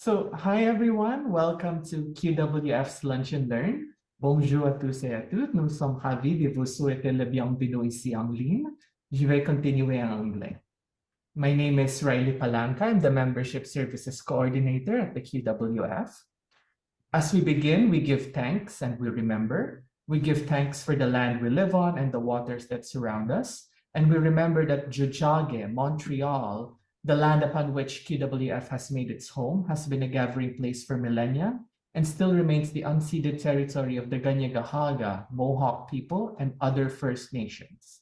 Hi everyone, welcome to QWF's Lunch and Learn. Bonjour à tous et à toutes. Nous sommes ravis de vous souhaiter le bienvenue ici en ligne. Je vais continuer en anglais. My name is Riley Palanca. I'm the Membership Services Coordinator at the QWF. As we begin, we give thanks and we remember. We give thanks for the land we live on and the waters that surround us. And we remember that Jujage, Montreal, the land upon which QWF has made its home, has been a gathering place for millennia and still remains the unceded territory of the Ganyagahaga, Mohawk people, and other First Nations.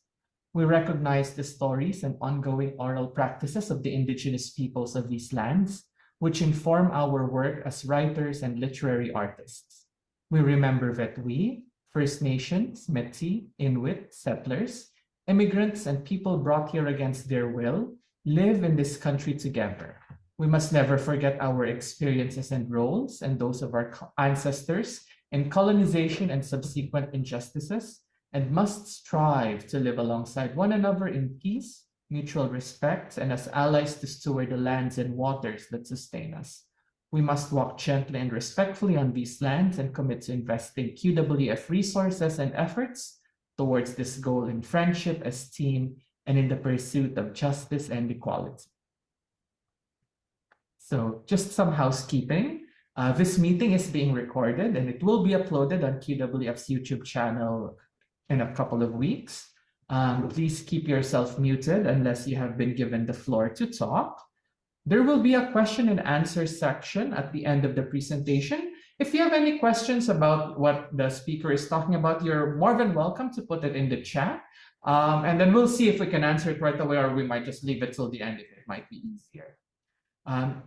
We recognize the stories and ongoing oral practices of the indigenous peoples of these lands, which inform our work as writers and literary artists. We remember that we, First Nations, Métis, Inuit, settlers, immigrants, and people brought here against their will, live in this country together. We must never forget our experiences and roles and those of our ancestors in colonization and subsequent injustices, and must strive to live alongside one another in peace, mutual respect, and as allies to steward the lands and waters that sustain us. We must walk gently and respectfully on these lands and commit to investing QWF resources and efforts towards this goal in friendship, esteem, and in the pursuit of justice and equality. So just some housekeeping. This meeting is being recorded and it will be uploaded on QWF's YouTube channel in a couple of weeks. Please keep yourself muted unless you have been given the floor to talk. There will be a question and answer section at the end of the presentation. If you have any questions about what the speaker is talking about, you're more than welcome to put it in the chat. And then we'll see if we can answer it right away, or we might just leave it till the end if it might be easier.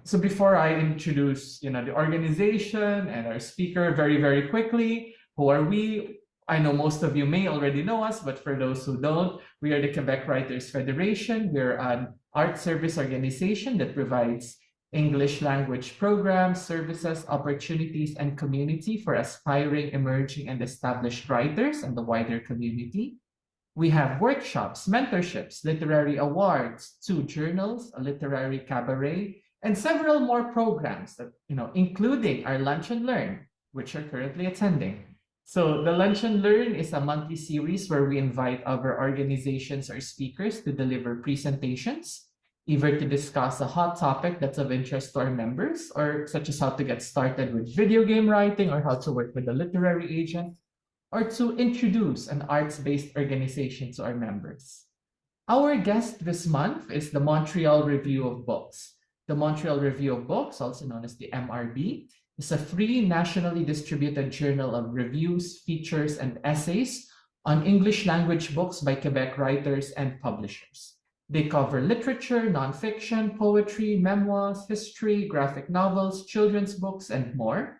So before I introduce the organization and our speaker very quickly, who are we? I know most of you may already know us, but for those who don't, we are the Quebec Writers Federation. We're an art service organization that provides English language programs, services, opportunities, and community for aspiring, emerging, and established writers and the wider community. We have workshops, mentorships, literary awards, 2 journals, a literary cabaret, and several more programs that, including our Lunch and Learn, which are currently attending. So the Lunch and Learn is a monthly series where we invite other organizations or speakers to deliver presentations, either to discuss a hot topic that's of interest to our members, or such as how to get started with video game writing or how to work with a literary agent, or to introduce an arts-based organization to our members. Our guest this month is the Montreal Review of Books. The Montreal Review of Books, also known as the MRB, is a free nationally distributed journal of reviews, features, and essays on English language books by Quebec writers and publishers. They cover literature, nonfiction, poetry, memoirs, history, graphic novels, children's books, and more.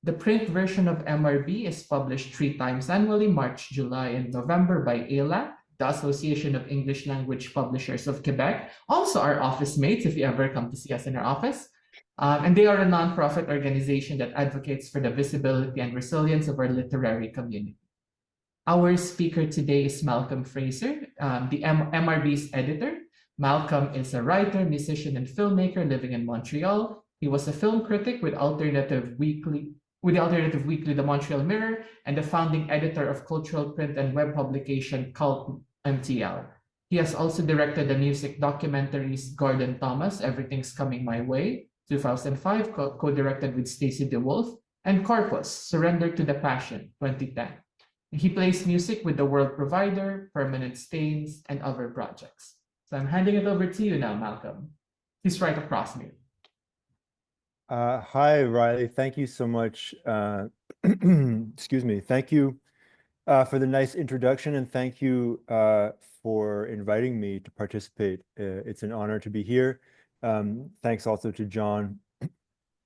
The print version of MRB is published 3 times annually, March, July, and November by ALAC, the Association of English Language Publishers of Quebec, also our office mates if you ever come to see us in our office. And they are a nonprofit organization that advocates for the visibility and resilience of our literary community. Our speaker today is Malcolm Fraser, the MRB's editor. Malcolm is a writer, musician, and filmmaker living in Montreal. He was a film critic with the Alternative Weekly, The Montreal Mirror, and the founding editor of cultural print and web publication Cult MTL. He has also directed the music documentaries Gordon Thomas, Everything's Coming My Way, 2005, co-directed with Stacey DeWolf, and Corpus, Surrender to the Passion, 2010. He plays music with The World Provider, Permanent Stains, and other projects. So I'm handing it over to you now, Malcolm. He's right across me. Hi, Riley. Thank you so much. Excuse me. Thank you for the nice introduction, and thank you for inviting me to participate. It's an honor to be here. Thanks also to John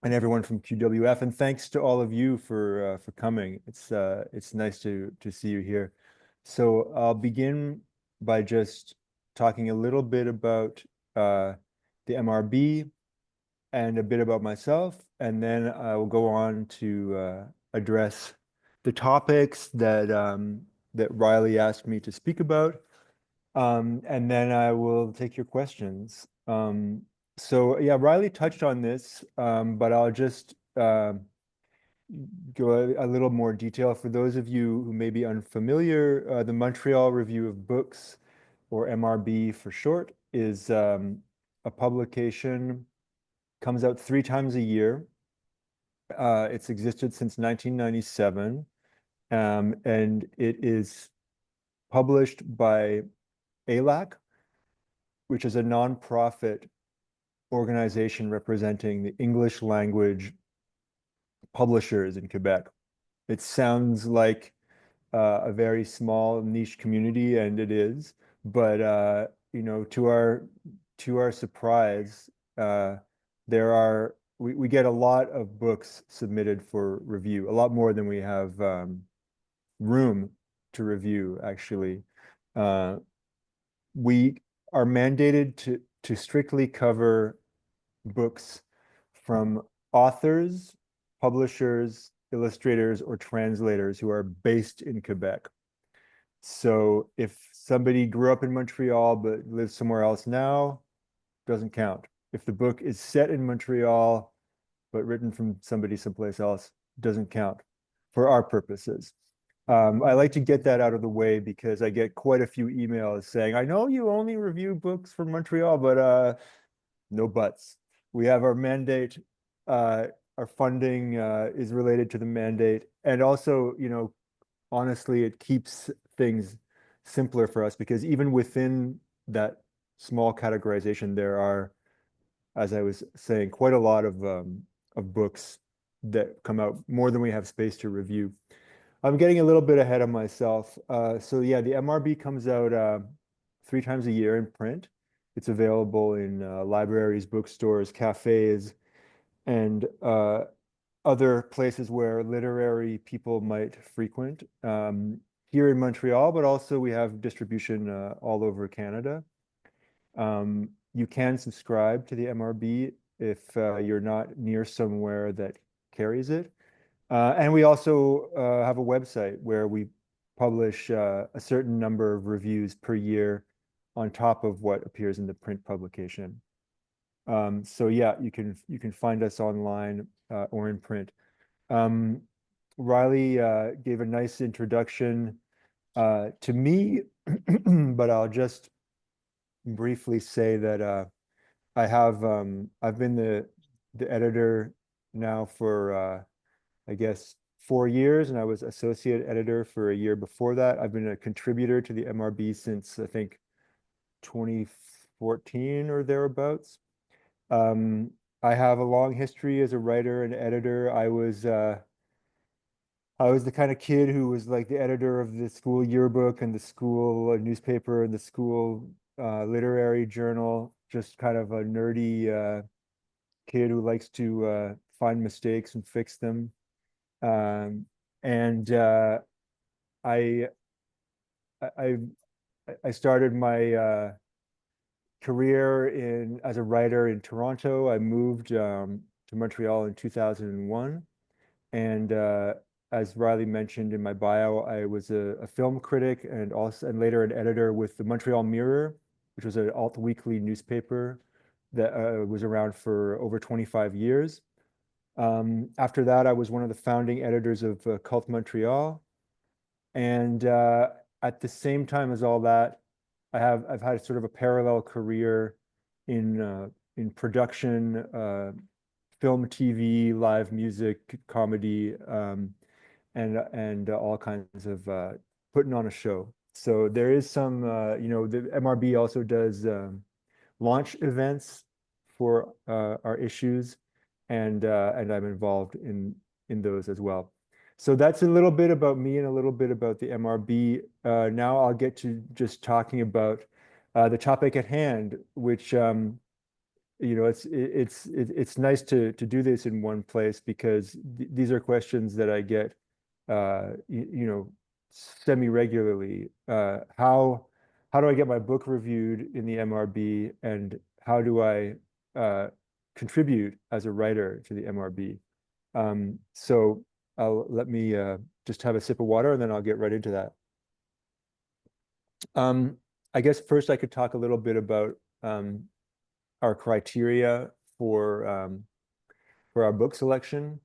and everyone from QWF, and thanks to all of you for coming. It's nice to see you here. So I'll begin by just talking a little bit about the MRB and a bit about myself, and then I will go on to address the topics that that Riley asked me to speak about, and then I will take your questions. So yeah, Riley touched on this, but I'll just go a little more detail for those of you who may be unfamiliar. The Montreal Review of Books, or MRB for short, is a publication, comes out 3 times a year. It's existed since 1997, and it is published by ALAC, which is a nonprofit organization representing the English language publishers in Quebec. It sounds like a very small niche community, and it is, but to our surprise, we get a lot of books submitted for review, a lot more than we have room to review, actually. Uh, we are mandated to strictly cover books from authors, publishers, illustrators, or translators who are based in Quebec. So if somebody grew up in Montreal but lives somewhere else now, doesn't count. If the book is set in Montreal but written from somebody someplace else, doesn't count for our purposes. I like to get that out of the way because I get quite a few emails saying, I know you only review books from Montreal, but no buts. We have our mandate. Our funding is related to the mandate. And also, honestly, it keeps things simpler for us because even within that small categorization, there are, as I was saying, quite a lot of books that come out, more than we have space to review. I'm getting a little bit ahead of myself. So yeah, the MRB comes out 3 times a year in print. It's available in libraries, bookstores, cafes, and other places where literary people might frequent. Here in Montreal, but also we have distribution all over Canada. You can subscribe to the MRB if you're not near somewhere that carries it. And we also have a website where we publish a certain number of reviews per year on top of what appears in the print publication. So yeah, you can find us online or in print. Riley gave a nice introduction to me, but I'll just briefly say that I've been the editor now for I guess 4 years, and I was associate editor for a year before that. I've been a contributor to the MRB since I think 2014 or thereabouts. Um, I have a long history as a writer and editor. I was the kind of kid who was like the editor of the school yearbook and the school newspaper and the school literary journal, just kind of a nerdy kid who likes to find mistakes and fix them. Um, and I, I I started my career in as a writer in Toronto. I moved to Montreal in 2001, and as Riley mentioned in my bio, I was a film critic and later an editor with the Montreal Mirror, which was an alt weekly newspaper that was around for over 25 years. After that, I was one of the founding editors of Cult Montreal. And at the same time as all that, I've had sort of a parallel career in production, film, TV, live music, comedy, and all kinds of putting on a show. So there is some, the MRB also does launch events for our issues, and I'm involved in those as well. So that's a little bit about me and a little bit about the MRB. Now I'll get to just talking about the topic at hand, which it's nice to do this in one place because these are questions that I get semi-regularly. How do I get my book reviewed in the MRB, and how do I contribute as a writer to the MRB? So let me just have a sip of water and then I'll get right into that. I guess first I could talk a little bit about our criteria for our book selection.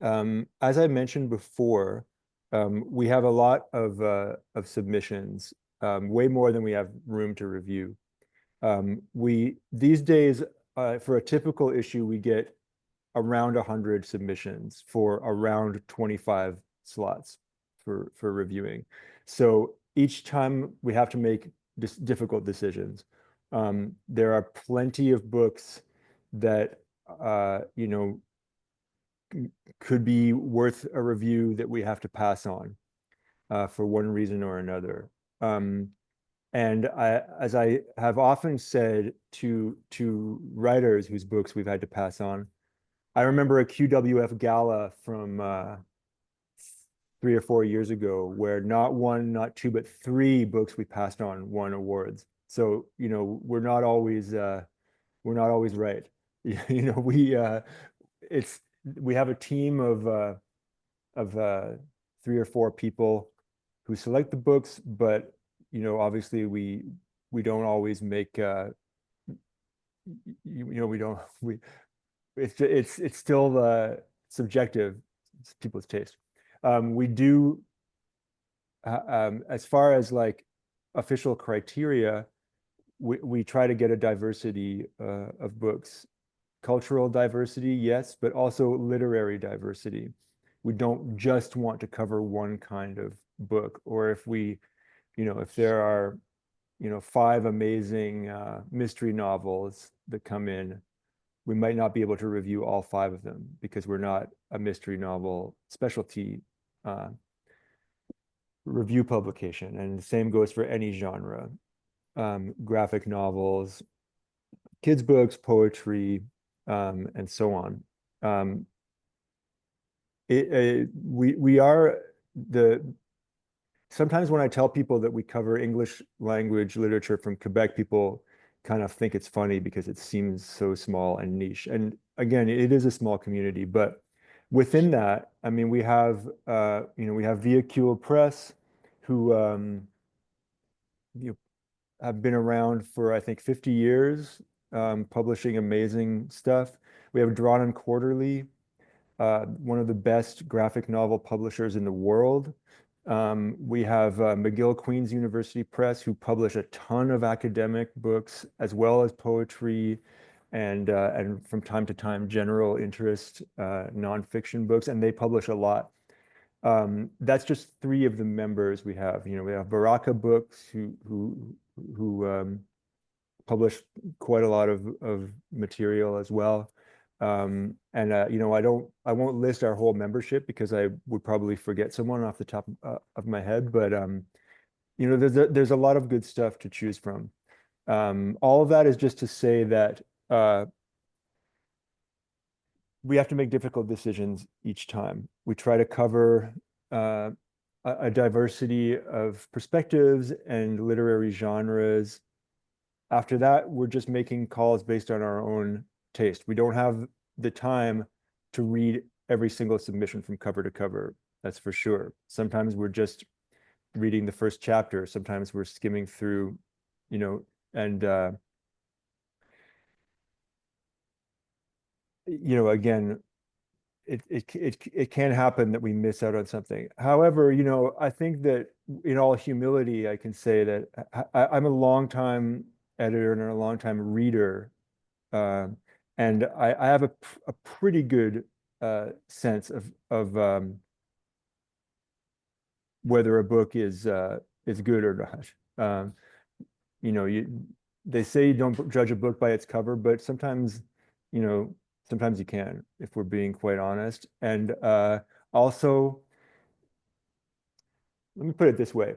As I mentioned before, we have a lot of submissions, way more than we have room to review. These days, for a typical issue, we get around 100 submissions for around 25 slots for reviewing. So each time we have to make difficult decisions. There are plenty of books that could be worth a review that we have to pass on for one reason or another. And as I have often said to writers whose books we've had to pass on, I remember a QWF gala from 3 or 4 years ago where not one, not two, but three books we passed on won awards. So, we're not always right. We have a team of 3 or 4 people who select the books, but obviously we don't always make it's still subjective. It's people's taste. We do as far as like official criteria, we try to get a diversity of books. Cultural diversity, yes, but also literary diversity. We don't just want to cover one kind of book, or if there are 5 amazing mystery novels that come in, we might not be able to review all 5 of them because we're not a mystery novel specialty review publication. And the same goes for any genre, graphic novels, kids' books, poetry, and so on. Sometimes when I tell people that we cover English language literature from Quebec, people kind of think it's funny because it seems so small and niche. And again, it is a small community, but within that, I mean, we have Véhicule Press, who have been around for, I think, 50 years, publishing amazing stuff. We have Drawn and Quarterly, one of the best graphic novel publishers in the world. We have McGill Queen's University Press, who publish a ton of academic books as well as poetry and from time to time general interest nonfiction books, and they publish a lot. That's just 3 of the members we have. We have Baraka Books, who publish quite a lot of material as well. And I won't list our whole membership because I would probably forget someone off the top of my head, but there's a lot of good stuff to choose from. All of that is just to say that we have to make difficult decisions each time. We try to cover a diversity of perspectives and literary genres. After that, we're just making calls based on our own taste. We don't have the time to read every single submission from cover to cover, that's for sure. Sometimes we're just reading the first chapter. Sometimes we're skimming through, and again, it can happen that we miss out on something. However, I think that in all humility, I can say that I'm a longtime editor and a longtime reader, and I have a pretty good sense of whether a book is good or not. They say you don't judge a book by its cover, but sometimes you can, if we're being quite honest. And also, let me put it this way.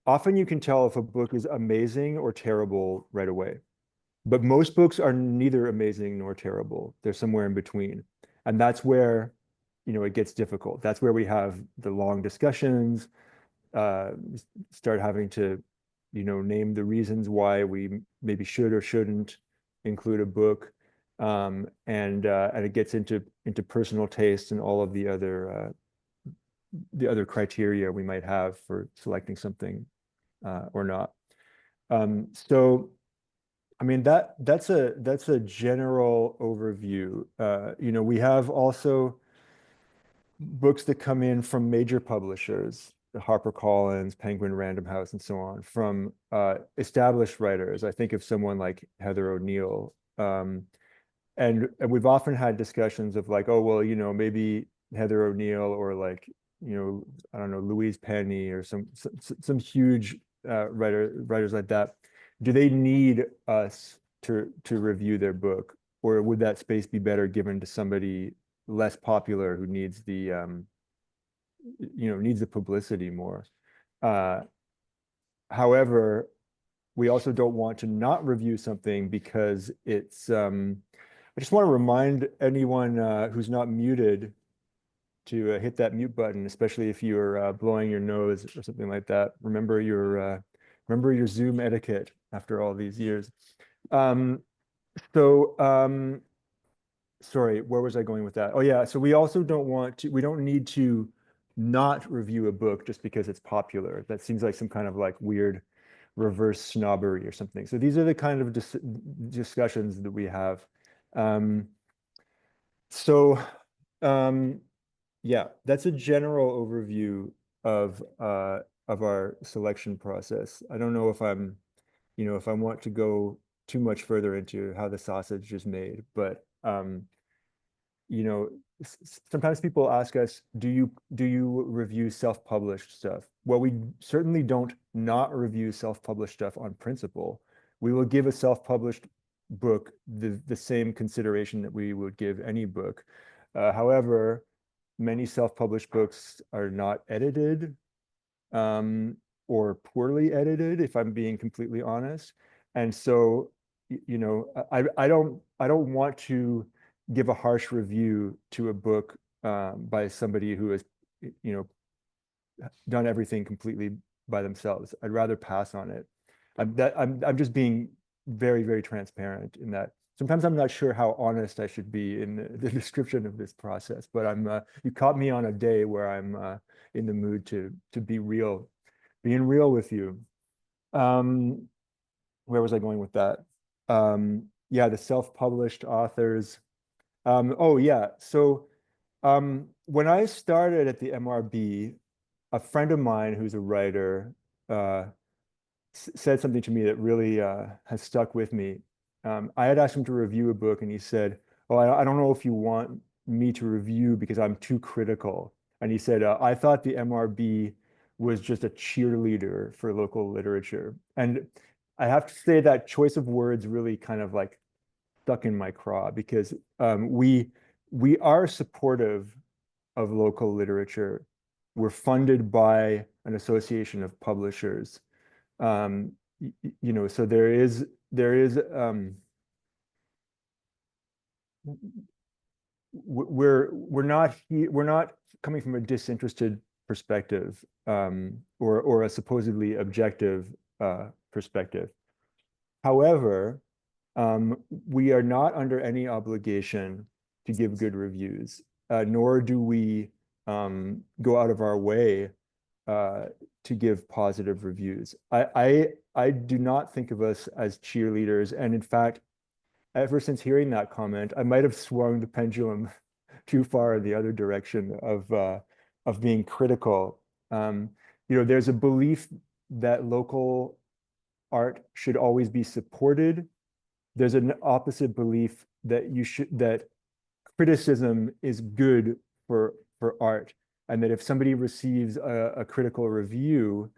Often you can tell if a book is amazing or terrible right away. But most books are neither amazing nor terrible. They're somewhere in between. And that's where, it gets difficult. That's where we have the long discussions, start having to, name the reasons why we maybe should or shouldn't include a book. And it gets into personal taste and all of the other criteria we might have for selecting something or not. So I mean, that's a general overview. We have also books that come in from major publishers, HarperCollins, Penguin Random House, and so on, from established writers. I think of someone like Heather O'Neill. And we've often had discussions of like, oh, well, maybe Heather O'Neill or like, I don't know, Louise Penny or some huge writers like that. Do they need us to review their book, or would that space be better given to somebody less popular who needs needs the publicity more? Uh, However, we also don't want to not review something because I just want to remind anyone who's not muted to hit that mute button, especially if you're blowing your nose or something like that. Remember your Zoom etiquette after all these years. Um, so sorry, where was I going with that? Oh yeah, so we also we don't need to not review a book just because it's popular. That seems like some kind of like weird reverse snobbery or something. So these are the kind of discussions that we have. Um, so um, yeah, that's a general overview of our selection process. I don't know if I want to go too much further into how the sausage is made, but you know, sometimes people ask us, do you review self-published stuff? Well, we certainly don't not review self-published stuff on principle. We will give a self-published book the same consideration that we would give any book. However, many self-published books are not edited um, or poorly edited, if I'm being completely honest. And so, I don't want to give a harsh review to a book by somebody who has, you know, done everything completely by themselves. I'd rather pass on it. I'm just being very, very transparent in that. Sometimes I'm not sure how honest I should be in the description of this process, but you caught me on a day where I'm in the mood to be real, being real with you. Um, where was I going with that? Yeah, the self-published authors. Oh yeah, so when I started at the MRB, a friend of mine who's a writer uh, said something to me that really has stuck with me. I had asked him to review a book, and he said, "Oh, I don't know if you want me to review because I'm too critical." And he said, "I thought the MRB was just a cheerleader for local literature." And I have to say that choice of words really kind of like stuck in my craw because we are supportive of local literature. We're funded by an association of publishers. So there is we're not coming from a disinterested perspective or a supposedly objective perspective. However, we are not under any obligation to give good reviews, nor do we go out of our way uh, to give positive reviews. I do not think of us as cheerleaders, and in fact, ever since hearing that comment, I might have swung the pendulum too far in the other direction of being critical. There's a belief that local art should always be supported. There's an opposite belief that criticism is good for art, and that if somebody receives a critical review,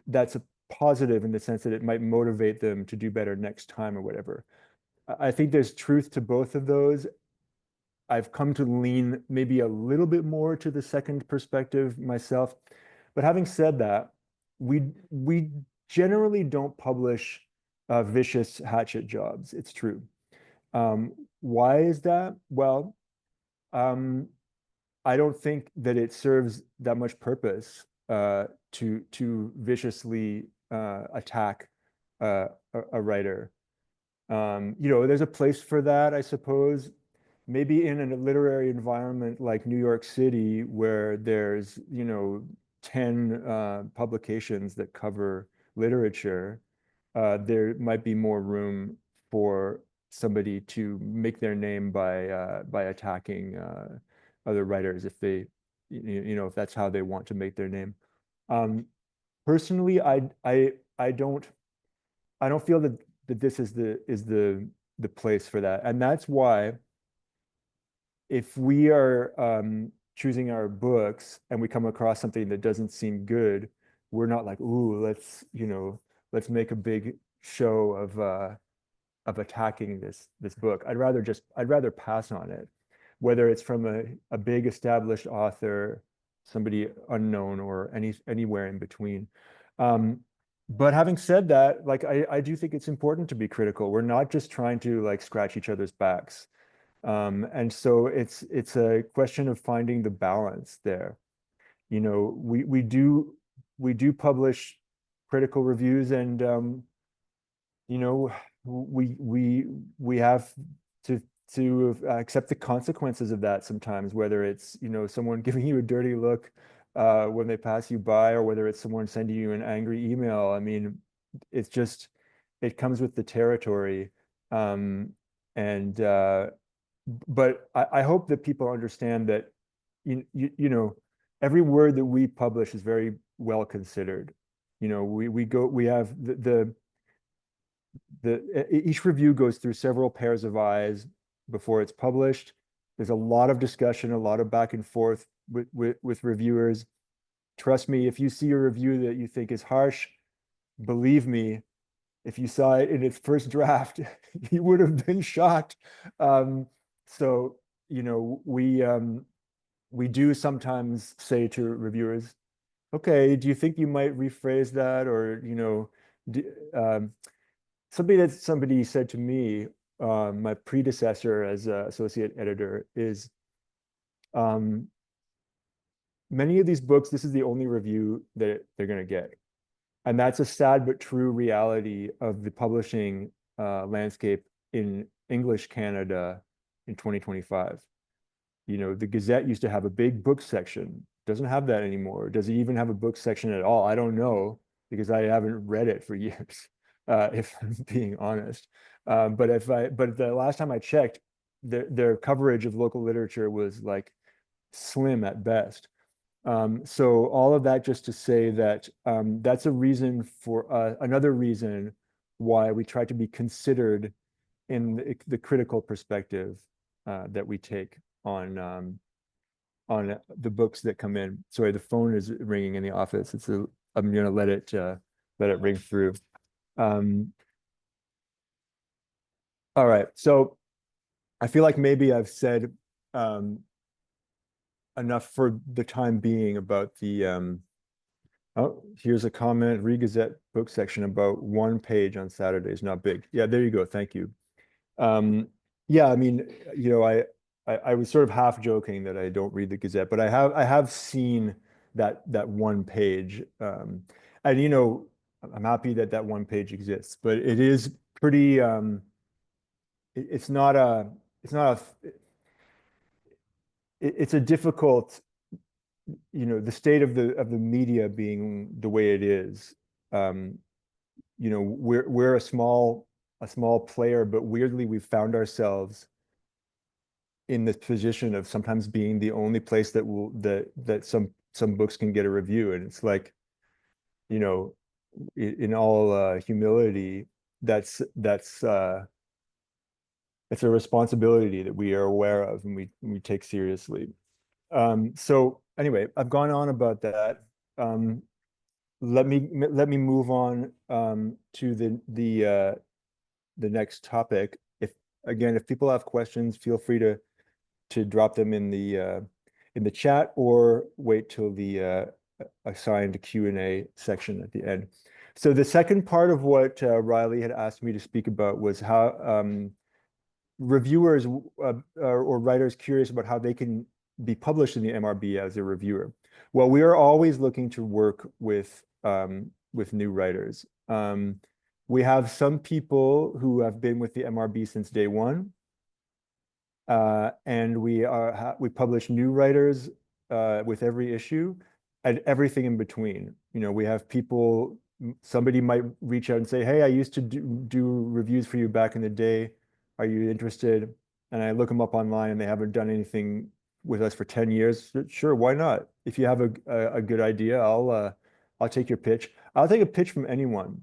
that's a positive in the sense that it might motivate them to do better next time or whatever. I think there's truth to both of those. I've come to lean maybe a little bit more to the second perspective myself. But having said that, we generally don't publish vicious hatchet jobs. It's true. Why is that? Well, um, I don't think that it serves that much purpose to viciously attack a writer. There's a place for that, I suppose. Maybe in a literary environment like New York City, where there's 10 publications that cover literature, there might be more room for somebody to make their name by attacking other writers if they, if that's how they want to make their name. Personally, I don't feel that this is the place for that, and that's why if we are choosing our books and we come across something that doesn't seem good, we're not like, ooh, let's make a big show of attacking this book. I'd rather pass on it, whether it's from a big established author, somebody unknown, or anywhere in between. But having said that, like I do think it's important to be critical. We're not just trying to like scratch each other's backs. And so it's a question of finding the balance there. We do publish critical reviews, and we have to accept the consequences of that sometimes, whether it's someone giving you a dirty look when they pass you by, or whether it's someone sending you an angry email. I mean, it comes with the territory. And but I hope that people understand that every word that we publish is very well considered. We have each review goes through several pairs of eyes before it's published. There's a lot of discussion, a lot of back and forth with reviewers. Trust me, if you see a review that you think is harsh, believe me, if you saw it in its first draft, you would have been shocked. So, we do sometimes say to reviewers, okay, do you think you might rephrase that? Or, somebody said to me, my predecessor as associate editor, is many of these books, this is the only review that they're going to get. And that's a sad but true reality of the publishing landscape in English Canada in 2025. The Gazette used to have a big book section. Doesn't have that anymore. Does it even have a book section at all? I don't know, because I haven't read it for years, if I'm being honest. But the last time I checked, their coverage of local literature was like slim at best. So all of that just to say that that's a reason for another reason why we try to be considered in the critical perspective that we take on the books that come in. Sorry, the phone is ringing in the office. I'm gonna let it ring through. All right, so I feel like maybe I've said enough for the time being about the oh, here's a comment. Read Gazette book section about one page on Saturdays, not big. Yeah, there you go. Thank you. Yeah, I mean, I was sort of half joking that I don't read the Gazette, but I have seen that one page. And I'm happy that that one page exists, but it is pretty it's not a it's a difficult, the state of the media being the way it is. We're a small player, but weirdly we've found ourselves in this position of sometimes being the only place that some books can get a review. And it's like, in all humility, that's it's a responsibility that we are aware of and we take seriously. So anyway, I've gone on about that. Let me move on to the next topic. If people have questions, feel free to drop them in the chat, or wait till the assigned Q&A section at the end. So the second part of what Riley had asked me to speak about was how reviewers or writers curious about how they can be published in the MRB as a reviewer. Well, we are always looking to work with new writers. We have some people who have been with the MRB since day one, and we publish new writers with every issue and everything in between. We have people somebody might reach out and say, hey, I used to do reviews for you back in the day. Are you interested? And I look them up online and they haven't done anything with us for 10 years. Sure, why not? If you have a good idea, I'll take your pitch. I'll take a pitch from anyone.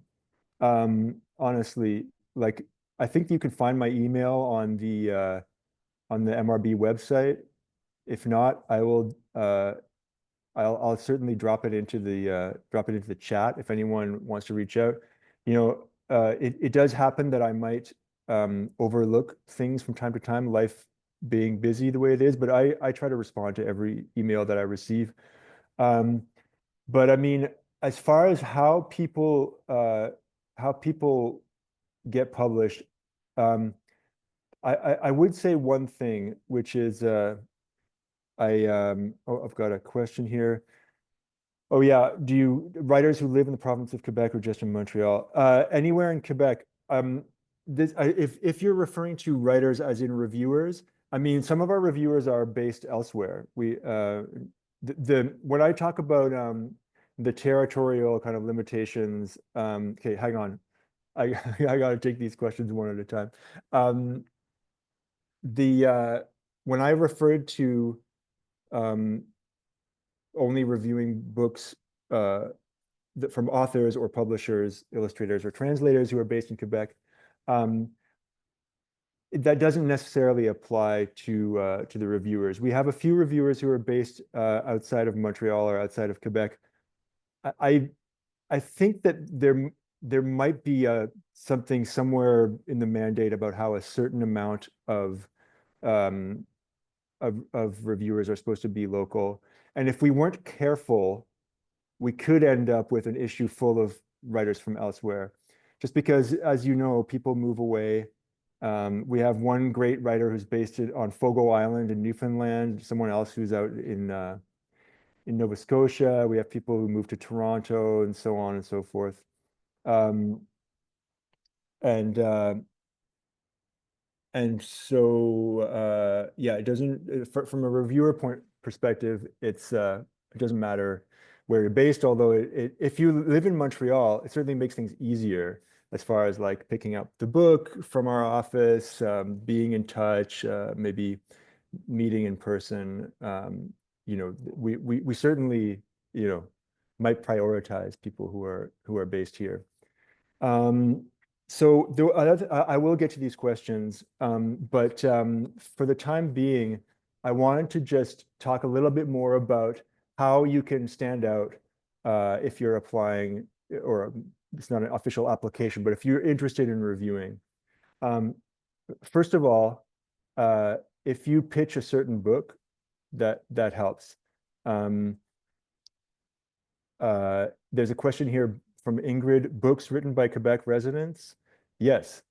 Honestly, like I think you can find my email on the MRB website. If not, I'll certainly drop it into the chat if anyone wants to reach out. You know, it does happen that I might overlook things from time to time, life being busy the way it is, but I try to respond to every email that I receive. Um, but I mean, as far as how people get published, um, I would say one thing, which is I've got a question here. Oh yeah, do you writers who live in the province of Quebec or just in Montreal? Anywhere in Quebec. If you're referring to writers as in reviewers, I mean some of our reviewers are based elsewhere. When I talk about the territorial kind of limitations, okay, hang on. I I gotta take these questions one at a time. Um, the when I referred to um, only reviewing books uh, from authors or publishers, illustrators or translators who are based in Quebec, um, that doesn't necessarily apply to the reviewers. We have a few reviewers who are based outside of Montreal or outside of Quebec. I I think that there might be something somewhere in the mandate about how a certain amount um, of reviewers are supposed to be local. And if we weren't careful, we could end up with an issue full of writers from elsewhere. Just because, as you know, people move away. We have one great writer who's based on Fogo Island in Newfoundland, someone else who's out in Nova Scotia. We have people who move to Toronto and so on and so forth. Um, and And so, yeah, it doesn't, from a reviewer point perspective, it doesn't matter where you're based, although if you live in Montreal, it certainly makes things easier as far as like picking up the book from our office, being in touch, maybe meeting in person. We certainly, might prioritize people who are based here. Um, so I will get to these questions, but for the time being, I wanted to just talk a little bit more about how you can stand out if you're applying, or it's not an official application, but if you're interested in reviewing. Um, First of all, if you pitch a certain book, that helps. Um, there's a question here from Ingrid, books written by Quebec residents? Yes.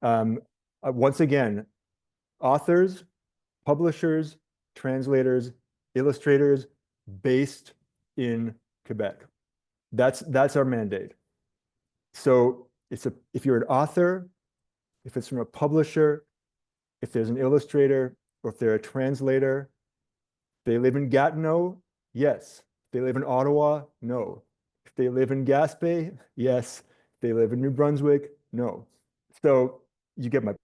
Once again, authors, publishers, translators, illustrators based in Quebec. That's our mandate. So if you're an author, if it's from a publisher, if there's an illustrator, or if they're a translator, they live in Gatineau, yes. They live in Ottawa, no. If they live in Gaspé, yes. If they live in New Brunswick, no. So you get my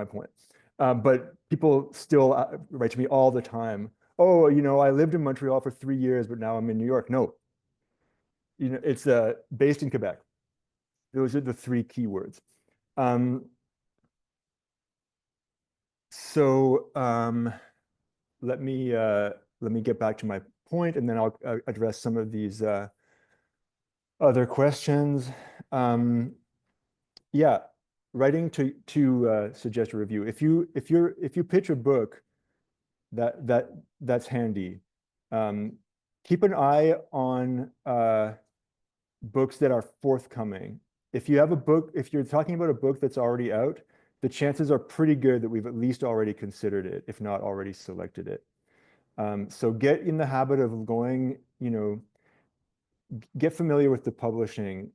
point. But people still write to me all the time. Oh, I lived in Montreal for 3 years, but now I'm in New York. No, it's based in Quebec. Those are the three keywords. Um, so let me get back to my point, and then I'll address some of these other questions. Yeah, writing to suggest a review. If you pitch a book, that's handy. Keep an eye on books that are forthcoming. If you're talking about a book that's already out, the chances are pretty good that we've at least already considered it, if not already selected it. So get in the habit of going, get familiar with the publishing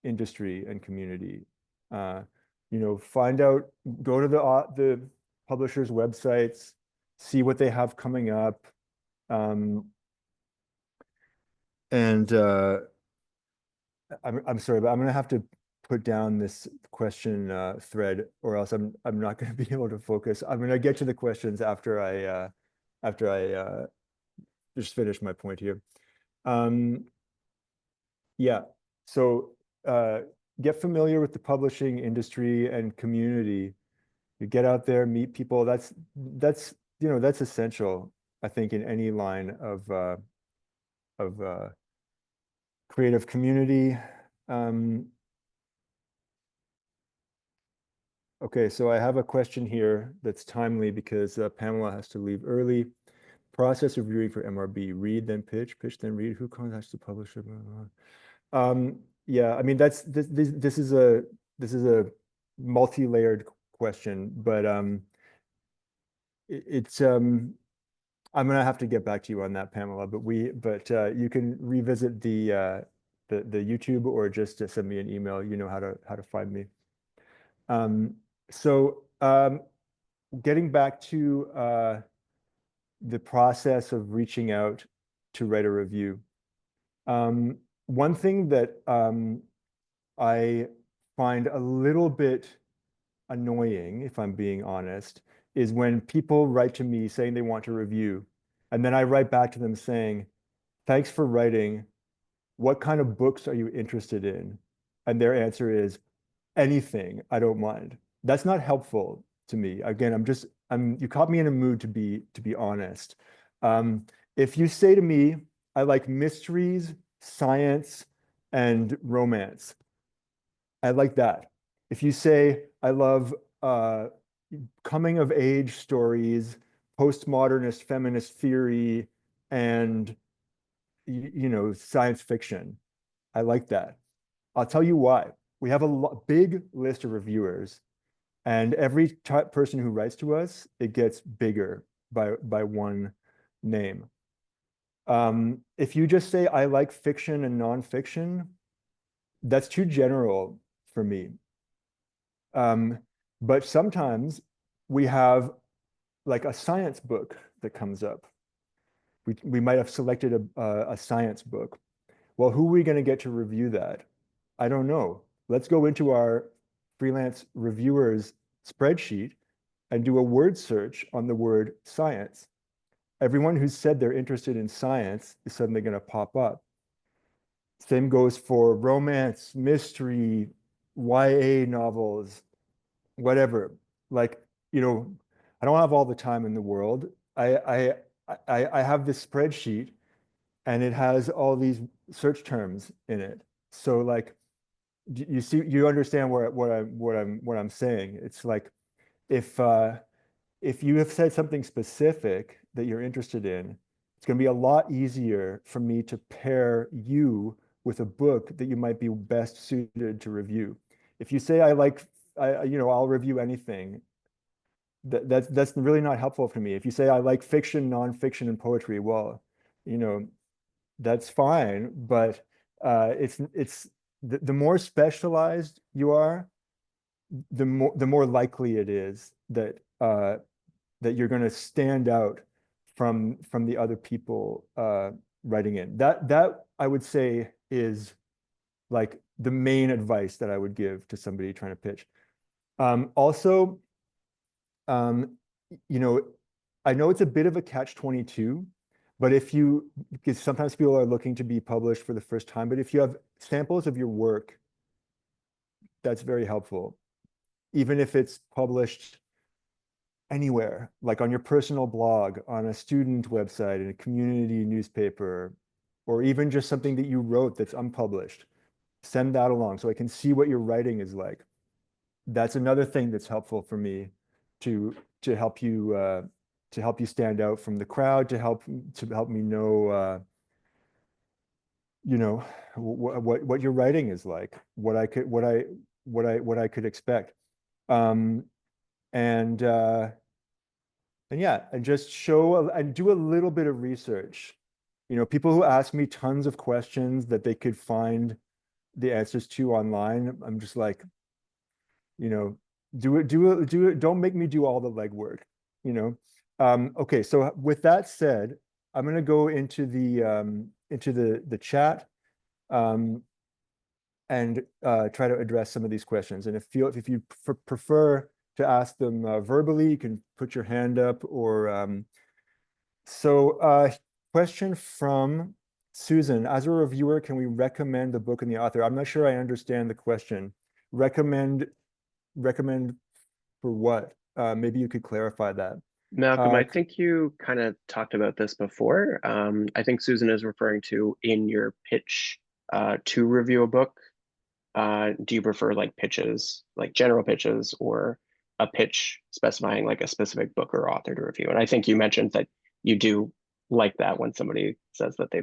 industry and community. Find out, go to the publishers' websites, see what they have coming up, and I'm sorry, but I'm gonna have to put down this question thread, or else I'm not gonna be able to focus. I'm gonna get to the questions after I just finish my point here. Yeah, so get familiar with the publishing industry and community. You get out there, meet people. That's that's essential, I think, in any line of creative community. Okay, so I have a question here that's timely because Pamela has to leave early. Process of reviewing for MRB: read, then pitch, pitch, then read. Who contacts the publisher? Blah, blah, blah. Yeah, I mean this is a multi-layered question, but it's I'm gonna have to get back to you on that, Pamela. But you can revisit the YouTube, or just to send me an email. You know how to find me. So getting back to the process of reaching out to write a review. One thing that I find a little bit annoying, if I'm being honest, is when people write to me saying they want to review, and then I write back to them saying, "Thanks for writing. What kind of books are you interested in?" And their answer is, "Anything, I don't mind." That's not helpful to me. Again, you caught me in a mood to be honest. If you say to me, "I like mysteries, science, and romance," I like that. If you say, "I love coming of age stories, postmodernist feminist theory, and science fiction," I like that. I'll tell you why. We have a big list of reviewers, and every person who writes to us, it gets bigger by one name. If you just say, "I like fiction and nonfiction," that's too general for me. But sometimes we have like a science book that comes up. We might have selected a science book. Well, who are we going to get to review that? I don't know. Let's go into our freelance reviewers spreadsheet and do a word search on the word science. Everyone who's said they're interested in science is suddenly going to pop up. Same goes for romance, mystery, YA novels, whatever. Like, I don't have all the time in the world. I have this spreadsheet, and it has all these search terms in it. So like, you understand what I'm saying. It's like, if you have said something specific that you're interested in, it's going to be a lot easier for me to pair you with a book that you might be best suited to review. If you say, I'll review anything, that's really not helpful for me. If you say, "I like fiction, nonfiction, and poetry," well, that's fine, but it's the more specialized you are, the more likely it is that that you're going to stand out from the other people writing in. That I would say is like the main advice that I would give to somebody trying to pitch. Also, I know it's a bit of a catch-22, but because sometimes people are looking to be published for the first time, but if you have samples of your work, that's very helpful. Even if it's published anywhere, like on your personal blog, on a student website, in a community newspaper, or even just something that you wrote that's unpublished, send that along so I can see what your writing is like. That's another thing that's helpful for me to help you stand out from the crowd, to help me know what your writing is like, what I could expect. And yeah, and just and do a little bit of research. People who ask me tons of questions that they could find the answers to online, I'm just like, do it. Don't make me do all the legwork, you know? Okay, so with that said, I'm gonna go into the chat. and try to address some of these questions. And if you prefer to ask them verbally, you can put your hand up or question from Susan. As a reviewer, can we recommend the book and the author? I'm not sure I understand the question. Recommend for what? Maybe you could clarify that. Malcolm, I think you kind of talked about this before. I think Susan is referring to in your pitch to review a book. Do you prefer like pitches, like general pitches, or a pitch specifying like a specific book or author to review? And I think you mentioned that you do like that when somebody says that they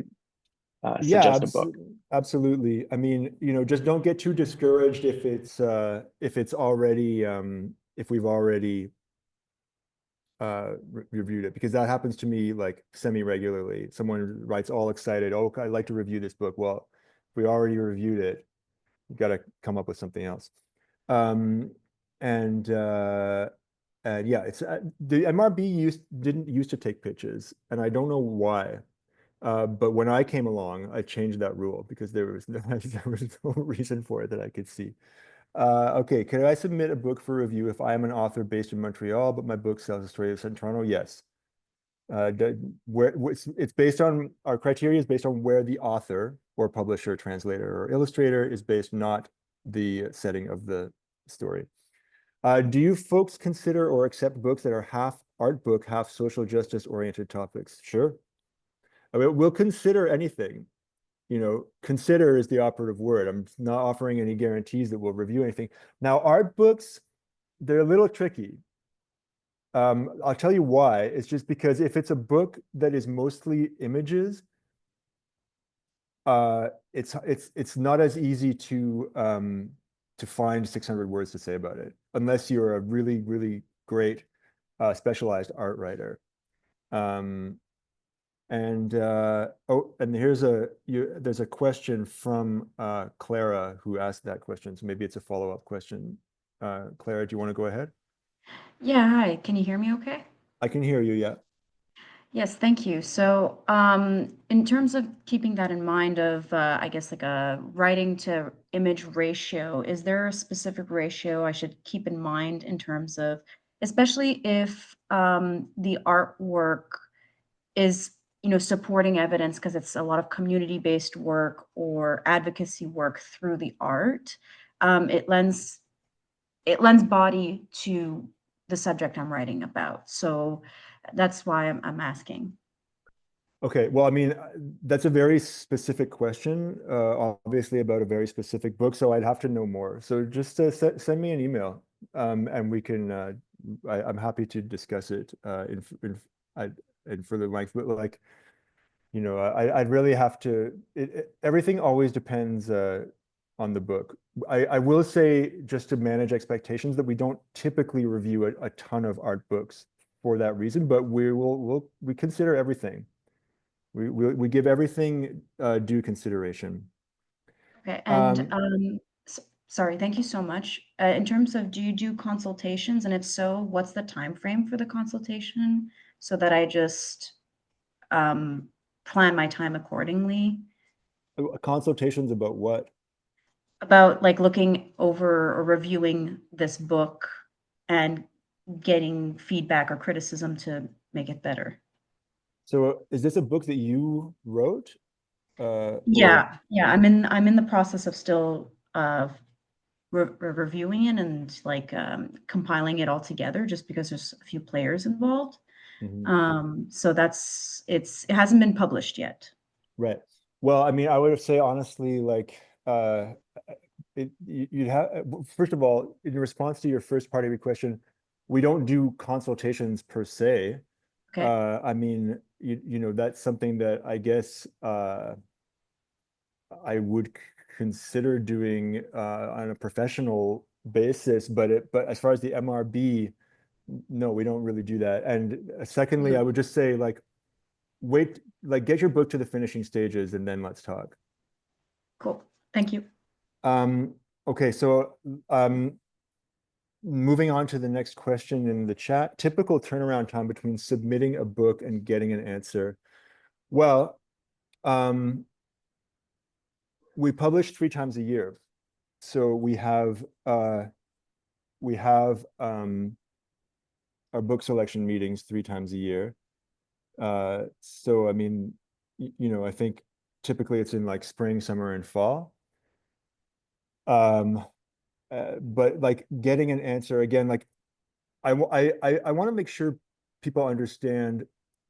Yeah, suggest a book. absolutely. I mean, just don't get too discouraged if it's already if we've already reviewed it, because that happens to me like semi-regularly. Someone writes all excited, "Oh, I'd like to review this book." Well, if we already reviewed it, you got to come up with something else. And yeah, it's the MRB didn't used to take pitches, and I don't know why. But when I came along, I changed that rule because there was no reason for it that I could see. Okay, could I submit a book for review if I am an author based in Montreal, but my book sells a story set in Toronto? Yes. It's based on, our criteria is based on where the author or publisher, translator, or illustrator is based, not the setting of the story. Do you folks consider or accept books that are half art book, half social justice oriented topics? Sure. I mean, we'll consider anything. Consider is the operative word. I'm not offering any guarantees that we'll review anything. Now, art books, they're a little tricky. I'll tell you why. It's just because if it's a book that is mostly images, it's not as easy to find 600 words to say about it, unless you're a really, really great specialized art writer. And there's a question from Clara who asked that question, so maybe it's a follow-up question. Clara, do you want to go ahead? Yeah, hi. Can you hear me okay? I can hear you, yeah. Yes, thank you. So, in terms of keeping that in mind of, I guess like a writing to image ratio, is there a specific ratio I should keep in mind in terms of, especially if the artwork is, supporting evidence because it's a lot of community-based work or advocacy work through the art, it lends body to the subject I'm writing about. So that's why I'm asking. Okay, well, I mean, that's a very specific question, obviously about a very specific book, so I'd have to know more. So just send me an email, and we can, I'm happy to discuss it in further length, but like, I'd really have to, everything always depends on the book. I will say, just to manage expectations, that we don't typically review a ton of art books for that reason, but we consider everything. We give everything due consideration. Okay, and sorry, thank you so much. In terms of, do you do consultations, and if so, what's the time frame for the consultation so that I just plan my time accordingly? Consultations about what? About like looking over or reviewing this book and getting feedback or criticism to make it better. So is this a book that you wrote? Yeah, yeah. I'm in the process of still reviewing it and like compiling it all together, just because there's a few players involved. So it hasn't been published yet. Right. Well, I mean, I would say honestly, like you'd have, first of all, in response to your first part of your question, we don't do consultations per se. Okay. I mean, that's something that I guess I would consider doing on a professional basis, but as far as the MRB, no, we don't really do that. And secondly, I would just say like wait, like get your book to the finishing stages and then let's talk. Cool. Thank you. Okay, so moving on to the next question in the chat. Typical turnaround time between submitting a book and getting an answer. Well, we publish 3 times a year. so we have our book selection meetings 3 times a year. So I mean, I think typically it's in like spring, summer, and fall. But like getting an answer again, like I want to make sure people understand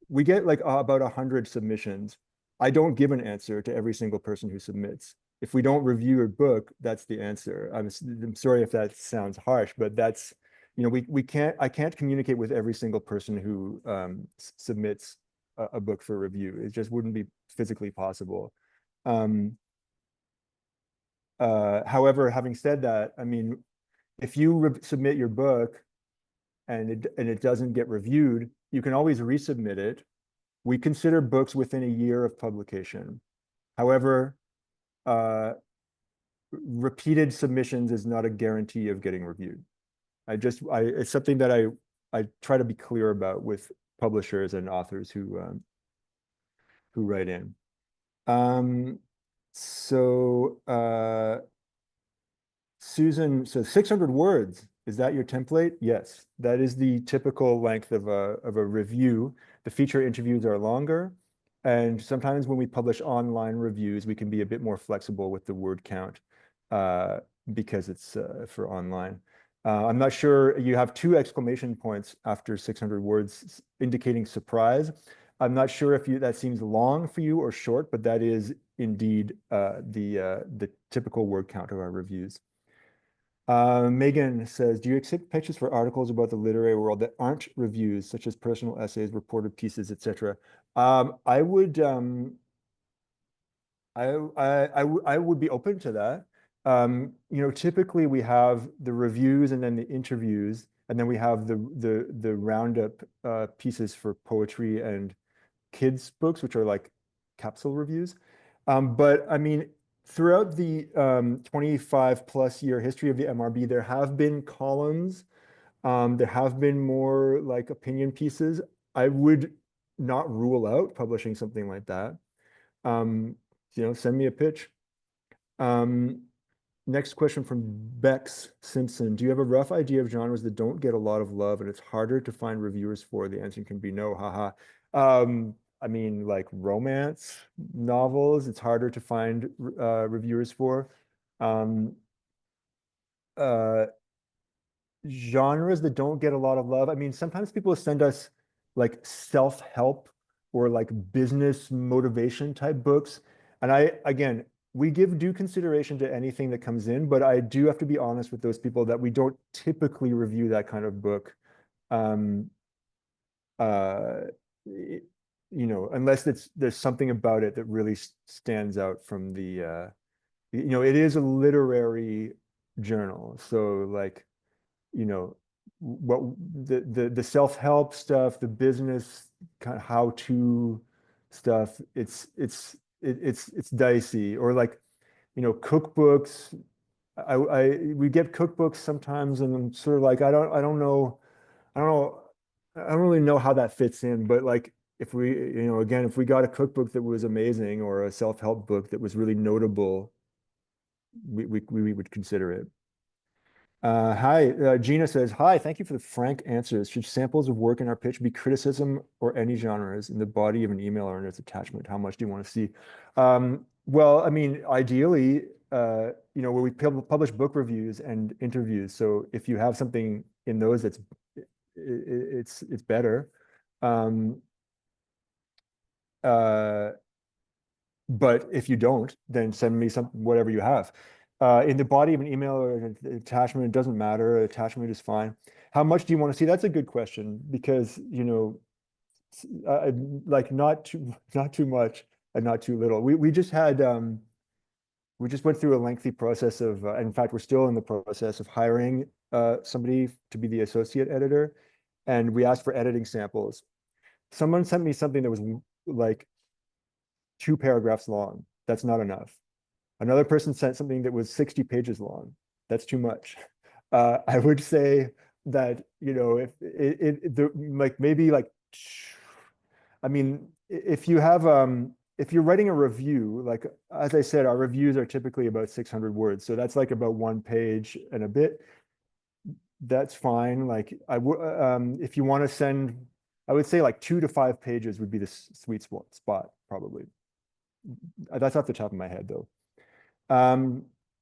we get like about 100 submissions. I don't give an answer to every single person who submits. If we don't review your book, that's the answer. I'm sorry if that sounds harsh, but that's, I can't communicate with every single person who submits a book for review. It just wouldn't be physically possible. However, having said that, I mean, if you submit your book and it doesn't get reviewed, you can always resubmit it. We consider books within a year of publication. However, repeated submissions is not a guarantee of getting reviewed. It's something that I try to be clear about with publishers and authors who write in. Susan says 600 words. Is that your template? Yes, that is the typical length of a review. The feature interviews are longer. And sometimes when we publish online reviews, we can be a bit more flexible with the word count because it's for online. I'm not sure, you have 2 exclamation points after 600 words indicating surprise. I'm not sure if that seems long for you or short, but that is indeed the typical word count of our reviews. Megan says, do you accept pitches for articles about the literary world that aren't reviews, such as personal essays, reported pieces, etc.? I would be open to that. Typically we have the reviews and then the interviews, and then we have the roundup pieces for poetry and kids books, which are like capsule reviews. But I mean, throughout the 25+ year history of the MRB, there have been columns. There have been more like opinion pieces. I would not rule out publishing something like that. Send me a pitch. Next question from Bex Simpson. Do you have a rough idea of genres that don't get a lot of love and it's harder to find reviewers for? The answer can be no, haha. I mean, like romance novels, it's harder to find reviewers for. Genres that don't get a lot of love. I mean, sometimes people send us like self-help or like business motivation type books. And again, we give due consideration to anything that comes in, but I do have to be honest with those people that we don't typically review that kind of book. Unless there's something about it that really stands out from the, it is a literary journal. So like, what the self-help stuff, the business kind of how-to stuff, it's dicey. Or like, cookbooks. We get cookbooks sometimes, and I'm sort of like, I don't know, I don't really know how that fits in. But like, if we, again, if we got a cookbook that was amazing or a self-help book that was really notable, we would consider it. Hi, Gina says, hi, thank you for the frank answers. Should samples of work in our pitch be criticism or any genres in the body of an email or in its attachment? How much do you want to see? Well, I mean, ideally, where we publish book reviews and interviews. So if you have something in those, it's better. But if you don't, then send me whatever you have. In the body of an email or an attachment, it doesn't matter. Attachment is fine. How much do you want to see? That's a good question because, like not too much and not too little. We just went through a lengthy process of, in fact, we're still in the process of hiring somebody to be the associate editor, and we asked for editing samples. Someone sent me something that was like 2 paragraphs long. That's not enough. Another person sent something that was 60 pages long. That's too much. I would say that, if maybe like, I mean, if you have if you're writing a review, like, as I said, our reviews are typically about 600 words. So that's like about 1 page and a bit. That's fine. Like if you want to send, I would say like 2 to 5 pages would be the sweet spot, probably. That's off the top of my head though.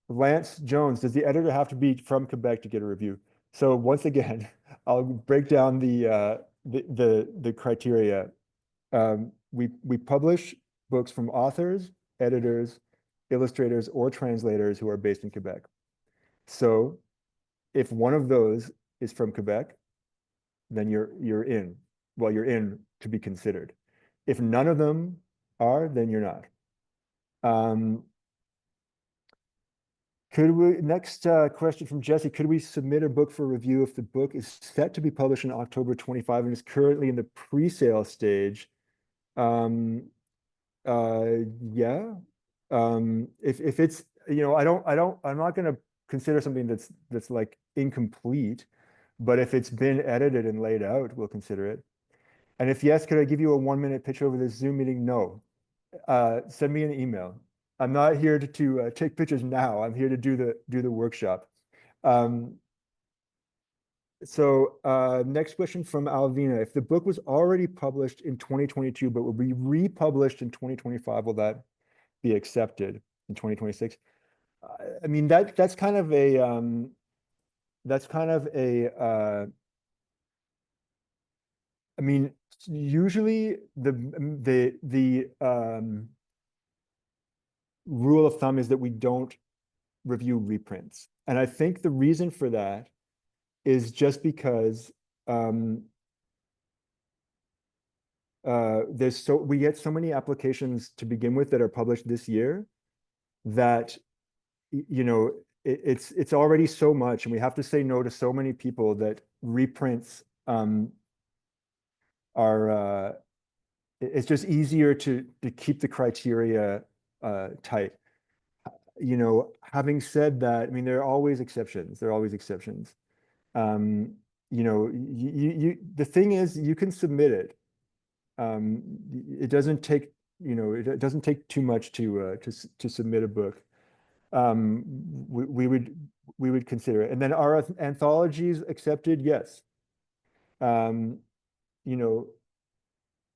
Lance Jones, does the editor have to be from Quebec to get a review? So once again, I'll break down the criteria. We publish books from authors, editors, illustrators, or translators who are based in Quebec. So if one of those is from Quebec, then you're in. Well, you're in to be considered. If none of them are, then you're not. Next question from Jesse, could we submit a book for review if the book is set to be published in October 25 and is currently in the pre-sale stage? Yeah. If it's, I'm not going to consider something that's like incomplete, but if it's been edited and laid out, we'll consider it. And if yes, could I give you a 1-minute pitch over this Zoom meeting? No. Send me an email. I'm not here to take pictures now. I'm here to do the workshop. Next question from Alvina. If the book was already published in 2022, but will be republished in 2025, will that be accepted in 2026? I mean, that's kind of a I mean, usually the rule of thumb is that we don't review reprints. And I think the reason for that is just because we get so many applications to begin with that are published this year that it's already so much, and we have to say no to so many people that reprints are it's just easier to keep the criteria tight. Having said that, I mean, there are always exceptions. There are always exceptions. The thing is, you can submit it. It doesn't take, it doesn't take too much to submit a book. We would consider it. And then are anthologies accepted? Yes.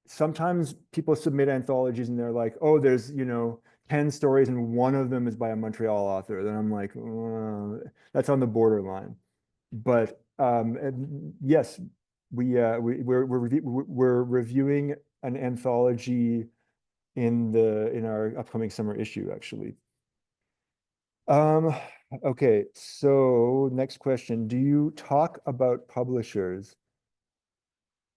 Sometimes people submit anthologies and they're like, oh, there's 10 stories and one of them is by a Montreal author. Then I'm like, that's on the borderline. But yes, we're reviewing an anthology in our upcoming summer issue, actually. Okay, so next question. Do you talk about publishers,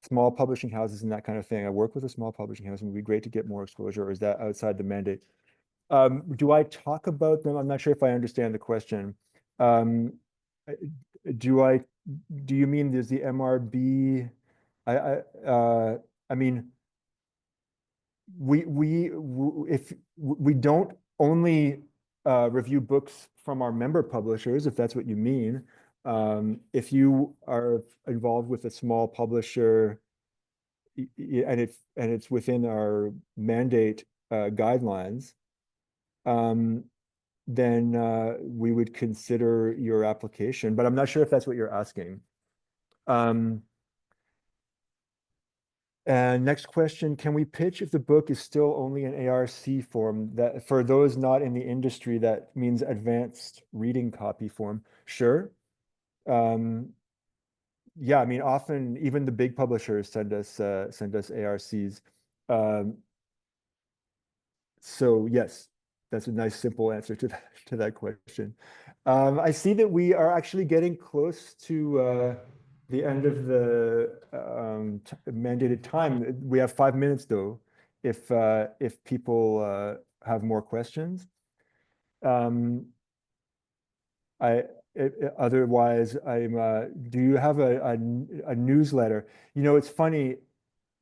small publishing houses and that kind of thing? I work with a small publishing house and it would be great to get more exposure, or is that outside the mandate? Do I talk about them? I'm not sure if I understand the question. Do you mean there's the MRB? I mean, if we don't only review books from our member publishers, if that's what you mean. If you are involved with a small publisher and it's within our mandate guidelines, then we would consider your application, but I'm not sure if that's what you're asking. And next question, can we pitch if the book is still only in ARC form? That for those not in the industry, that means advanced reading copy form. Sure. Yeah, I mean, often even the big publishers send us ARCs. So yes, that's a nice simple answer to that question. I see that we are actually getting close to the end of the mandated time. We have 5 minutes though, if people have more questions. Otherwise, do you have a newsletter? It's funny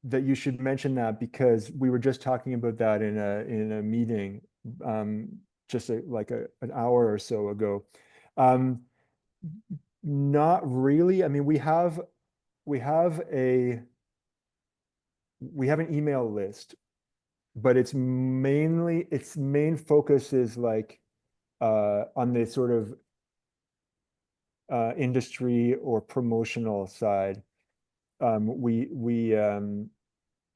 that you should mention that, because we were just talking about that in a meeting just like an hour or so ago. Not really. I mean, we have an email list but its main focus is like on the sort of industry or promotional side. We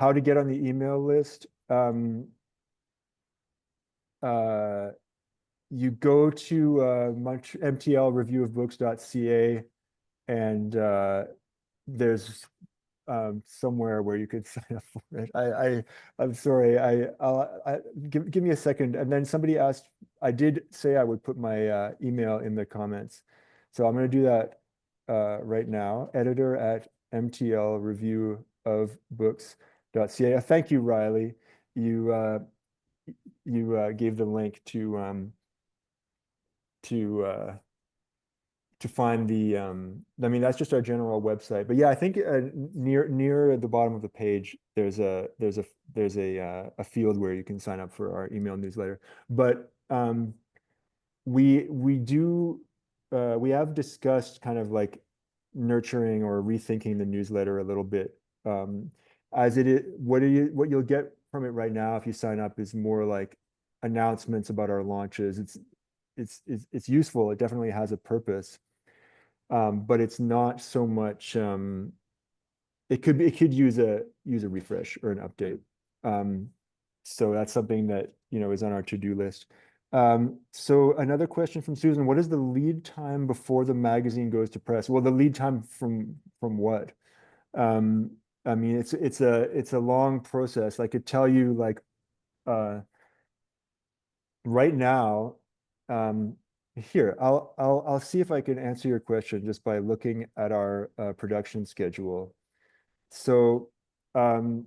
how to get on the email list. You go to mtlreviewofbooks.ca, and there's somewhere where you could sign up for it. I'm sorry. Give me a second. And then somebody asked, I did say I would put my email in the comments. So I'm going to do that right now. Editor at mtlreviewofbooks.ca. Thank you, Riley. You gave the link to find the I mean, that's just our general website, but yeah, I think near the bottom of the page there's a field where you can sign up for our email newsletter. But we have discussed kind of like nurturing or rethinking the newsletter a little bit. As it is, what you'll get from it right now if you sign up is more like announcements about our launches. It's useful. It definitely has a purpose, but it's not so much. It could use a refresh or an update. So that's something that is on our to-do list. So another question from Susan: what is the lead time before the magazine goes to press? Well, the lead time from what? I mean, it's a long process. I could tell you, like, right now, here, I'll see if I can answer your question just by looking at our production schedule. So for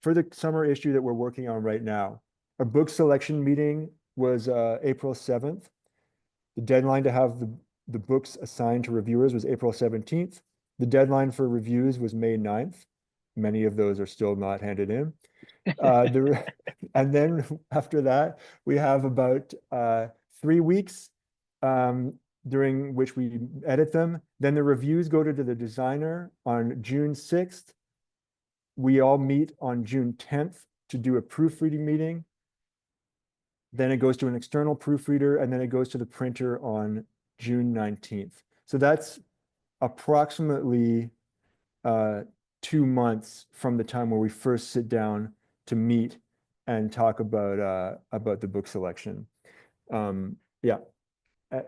the summer issue that we're working on right now, our book selection meeting was April 7th. The deadline to have the books assigned to reviewers was April 17th. The deadline for reviews was May 9th. Many of those are still not handed in. And then after that, we have about 3 weeks during which we edit them. Then the reviews go to the designer on June 6th. We all meet on June 10th to do a proofreading meeting. Then it goes to an external proofreader, and then it goes to the printer on June 19th. So that's approximately 2 months from the time where we first sit down to meet and talk about the book selection. Yeah,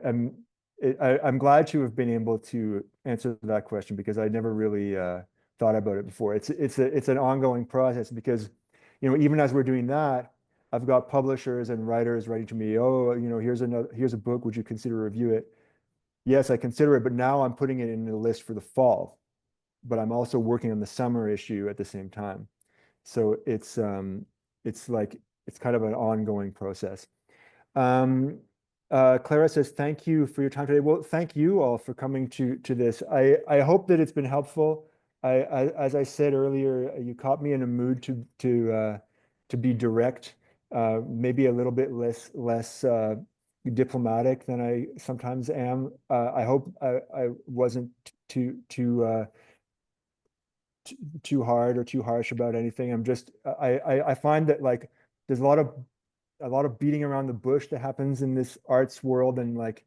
I'm glad to have been able to answer that question, because I never really thought about it before. It's an ongoing process, because even as we're doing that, I've got publishers and writers writing to me, oh, here's a book, would you consider review it? Yes, I consider it, but now I'm putting it in the list for the fall, but I'm also working on the summer issue at the same time. So it's kind of an ongoing process. Clara says, thank you for your time today. Well, thank you all for coming to this. I hope that it's been helpful. As I said earlier, you caught me in a mood to be direct, maybe a little bit less diplomatic than I sometimes am. I hope I wasn't too hard or too harsh about anything. I find that, like, there's a lot of beating around the bush that happens in this arts world, and like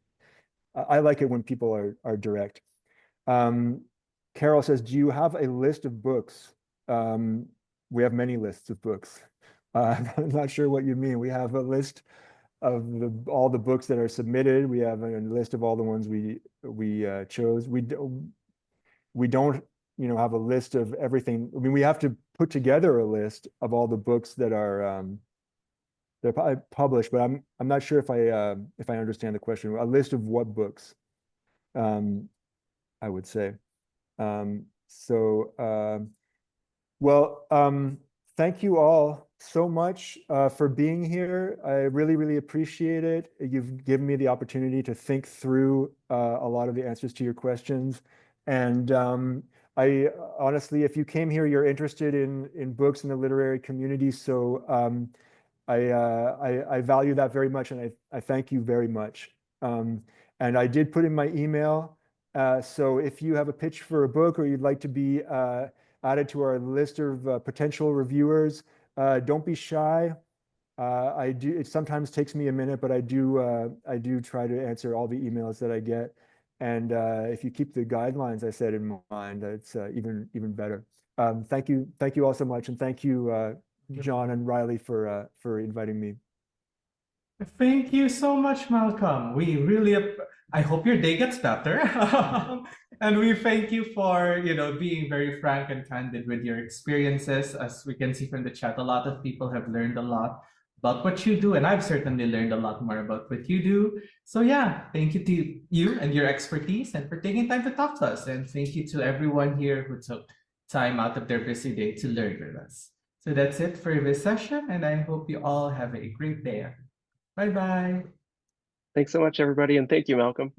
I like it when people are direct. Carol says, do you have a list of books? We have many lists of books. I'm not sure what you mean. We have a list of all the books that are submitted. We have a list of all the ones we chose. We don't have a list of everything. I mean, we have to put together a list of all the books that are they're published, but I'm not sure if I understand the question. A list of what books? I would say. Well, thank you all so much for being here. I really, really appreciate it. You've given me the opportunity to think through a lot of the answers to your questions. And I honestly, if you came here, you're interested in books in the literary community. So I value that very much, and I thank you very much. And I did put in my email. So if you have a pitch for a book, or you'd like to be added to our list of potential reviewers, Don't be shy. It sometimes takes me a minute, but I do try to answer all the emails that I get. And if you keep the guidelines I said in mind, it's even better. Thank you all so much, and thank you, John and Riley, for inviting me. Thank you so much, Malcolm. We really, I hope your day gets better. And we thank you for, being very frank and candid with your experiences. As we can see from the chat, a lot of people have learned a lot about what you do, and I've certainly learned a lot more about what you do. So yeah, thank you to you and your expertise and for taking time to talk to us. And thank you to everyone here who took time out of their busy day to learn with us. So that's it for this session, and I hope you all have a great day. Bye-bye. Thanks so much, everybody, and thank you, Malcolm.